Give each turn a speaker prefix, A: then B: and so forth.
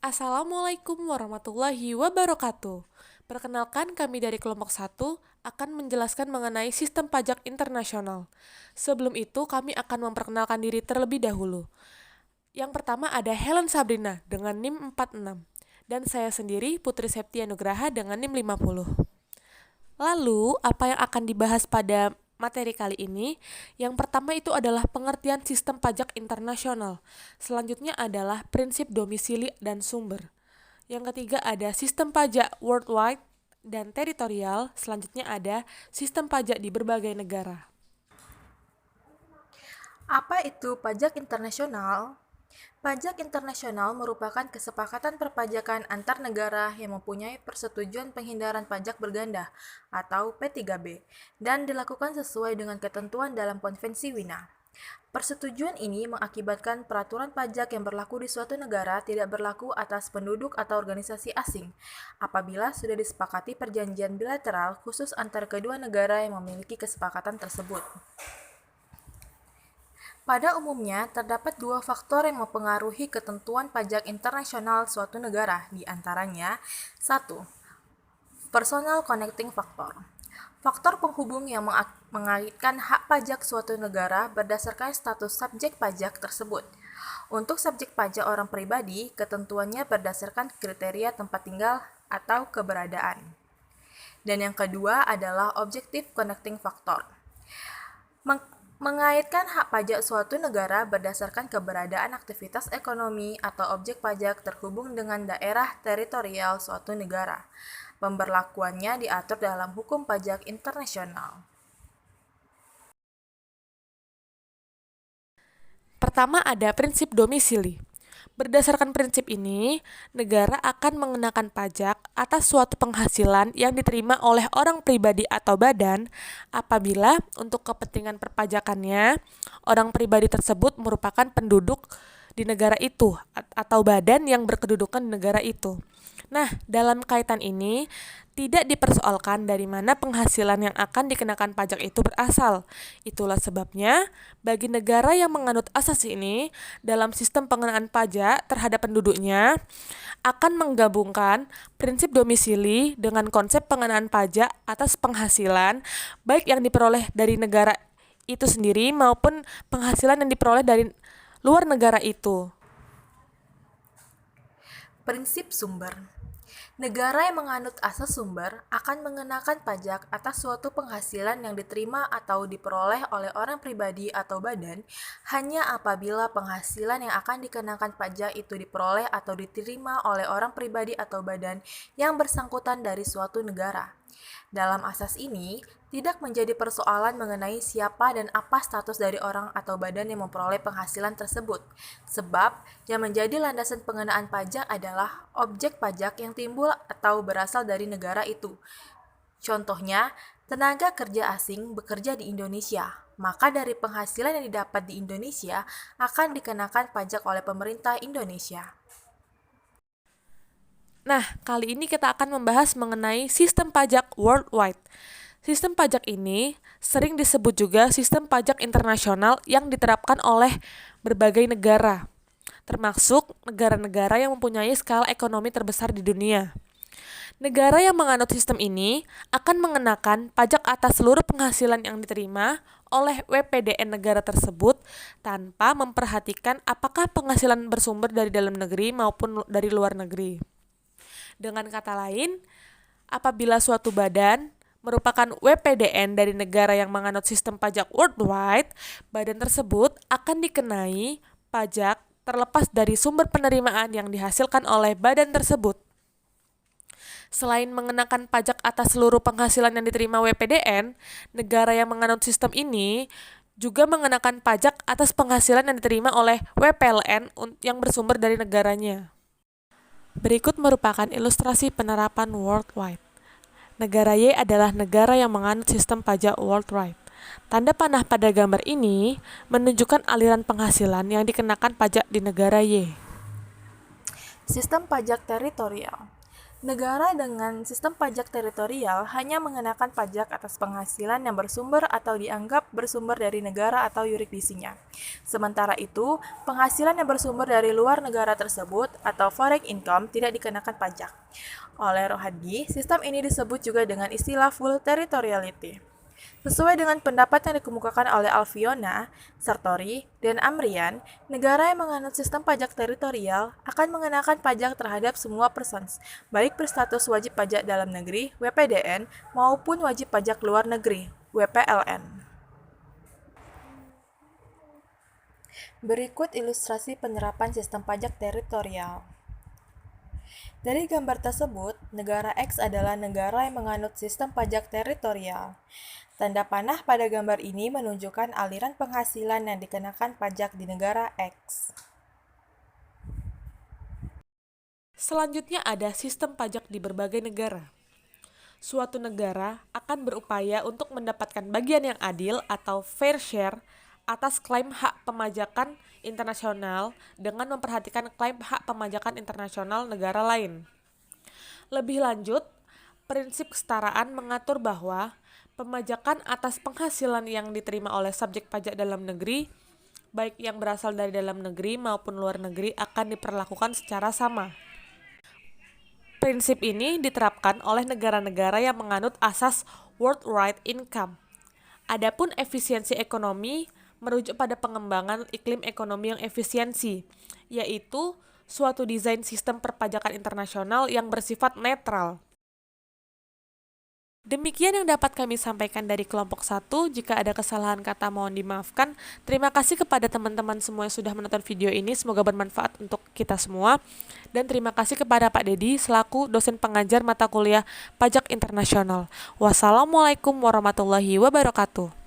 A: Assalamualaikum warahmatullahi wabarakatuh. Perkenalkan, kami dari kelompok 1 akan menjelaskan mengenai sistem pajak internasional. Sebelum itu, kami akan memperkenalkan diri terlebih dahulu. Yang pertama ada Helen Sabrina dengan NIM 46 dan saya sendiri Putri Septia Nugraha dengan NIM 50. Lalu, apa yang akan dibahas pada materi kali ini? Yang pertama itu adalah pengertian sistem pajak internasional. Selanjutnya adalah prinsip domisili dan sumber. Yang ketiga ada sistem pajak worldwide dan teritorial. Selanjutnya ada sistem pajak di berbagai negara.
B: Apa itu pajak internasional? Pajak internasional merupakan kesepakatan perpajakan antar negara yang mempunyai persetujuan penghindaran pajak berganda atau P3B dan dilakukan sesuai dengan ketentuan dalam Konvensi Wina. Persetujuan ini mengakibatkan peraturan pajak yang berlaku di suatu negara tidak berlaku atas penduduk atau organisasi asing apabila sudah disepakati perjanjian bilateral khusus antara kedua negara yang memiliki kesepakatan tersebut. Pada umumnya, terdapat dua faktor yang mempengaruhi ketentuan pajak internasional suatu negara, di antaranya 1. Personal connecting factor. Faktor penghubung yang mengaitkan hak pajak suatu negara berdasarkan status subjek pajak tersebut. Untuk subjek pajak orang pribadi, ketentuannya berdasarkan kriteria tempat tinggal atau keberadaan. Dan yang kedua adalah objective connecting factor. Mengaitkan hak pajak suatu negara berdasarkan keberadaan aktivitas ekonomi atau objek pajak terhubung dengan daerah teritorial suatu negara. Pemberlakuannya diatur dalam hukum pajak internasional.
A: Pertama ada prinsip domisili. Berdasarkan prinsip ini, negara akan mengenakan pajak atas suatu penghasilan yang diterima oleh orang pribadi atau badan apabila untuk kepentingan perpajakannya, orang pribadi tersebut merupakan penduduk di negara itu atau badan yang berkedudukan di negara itu. Nah, dalam kaitan ini, tidak dipersoalkan dari mana penghasilan yang akan dikenakan pajak itu berasal. Itulah sebabnya, bagi negara yang menganut asas ini, dalam sistem pengenaan pajak terhadap penduduknya, akan menggabungkan prinsip domisili dengan konsep pengenaan pajak atas penghasilan, baik yang diperoleh dari negara itu sendiri maupun penghasilan yang diperoleh dari luar negara itu.
B: Prinsip sumber. Negara yang menganut asas sumber akan mengenakan pajak atas suatu penghasilan yang diterima atau diperoleh oleh orang pribadi atau badan hanya apabila penghasilan yang akan dikenakan pajak itu diperoleh atau diterima oleh orang pribadi atau badan yang bersangkutan dari suatu negara. Dalam asas ini, tidak menjadi persoalan mengenai siapa dan apa status dari orang atau badan yang memperoleh penghasilan tersebut, sebab yang menjadi landasan pengenaan pajak adalah objek pajak yang timbul atau berasal dari negara itu. Contohnya, tenaga kerja asing bekerja di Indonesia, maka dari penghasilan yang didapat di Indonesia akan dikenakan pajak oleh pemerintah Indonesia.
A: Nah, kali ini kita akan membahas mengenai sistem pajak worldwide. Sistem pajak ini sering disebut juga sistem pajak internasional yang diterapkan oleh berbagai negara, termasuk negara-negara yang mempunyai skala ekonomi terbesar di dunia. Negara yang menganut sistem ini akan mengenakan pajak atas seluruh penghasilan yang diterima oleh WPDN negara tersebut tanpa memperhatikan apakah penghasilan bersumber dari dalam negeri maupun dari luar negeri. Dengan kata lain, apabila suatu badan merupakan WPDN dari negara yang menganut sistem pajak worldwide, badan tersebut akan dikenai pajak terlepas dari sumber penerimaan yang dihasilkan oleh badan tersebut. Selain mengenakan pajak atas seluruh penghasilan yang diterima WPDN, negara yang menganut sistem ini juga mengenakan pajak atas penghasilan yang diterima oleh WPLN yang bersumber dari negaranya. Berikut merupakan ilustrasi penerapan worldwide. Negara Y adalah negara yang menganut sistem pajak worldwide. Tanda panah pada gambar ini menunjukkan aliran penghasilan yang dikenakan pajak di negara Y.
B: Sistem pajak teritorial. Negara dengan sistem pajak teritorial hanya mengenakan pajak atas penghasilan yang bersumber atau dianggap bersumber dari negara atau yurisdiksinya. Sementara itu, penghasilan yang bersumber dari luar negara tersebut atau foreign income tidak dikenakan pajak. Oleh Rohadi, sistem ini disebut juga dengan istilah full territoriality. Sesuai dengan pendapat yang dikemukakan oleh Alfiona, Sartori, dan Amrian, negara yang menganut sistem pajak teritorial akan mengenakan pajak terhadap semua persons, baik berstatus wajib pajak dalam negeri (WPDN) maupun wajib pajak luar negeri (WPLN). Berikut ilustrasi penerapan sistem pajak teritorial. Dari gambar tersebut, negara X adalah negara yang menganut sistem pajak teritorial. Tanda panah pada gambar ini menunjukkan aliran penghasilan yang dikenakan pajak di negara X.
A: Selanjutnya ada sistem pajak di berbagai negara. Suatu negara akan berupaya untuk mendapatkan bagian yang adil atau fair share atas klaim hak pemajakan internasional dengan memperhatikan klaim hak pemajakan internasional negara lain. Lebih lanjut, prinsip kesetaraan mengatur bahwa pemajakan atas penghasilan yang diterima oleh subjek pajak dalam negeri, baik yang berasal dari dalam negeri maupun luar negeri, akan diperlakukan secara sama. Prinsip ini diterapkan oleh negara-negara yang menganut asas worldwide income. Adapun efisiensi ekonomi merujuk pada pengembangan iklim ekonomi yang efisiensi, yaitu suatu desain sistem perpajakan internasional yang bersifat netral. Demikian yang dapat kami sampaikan dari kelompok 1. Jika ada kesalahan kata mohon dimaafkan. Terima kasih kepada teman-teman semua yang sudah menonton video ini. Semoga bermanfaat untuk kita semua. Dan terima kasih kepada Pak Dedi selaku dosen pengajar mata kuliah Pajak Internasional. Wassalamualaikum warahmatullahi wabarakatuh.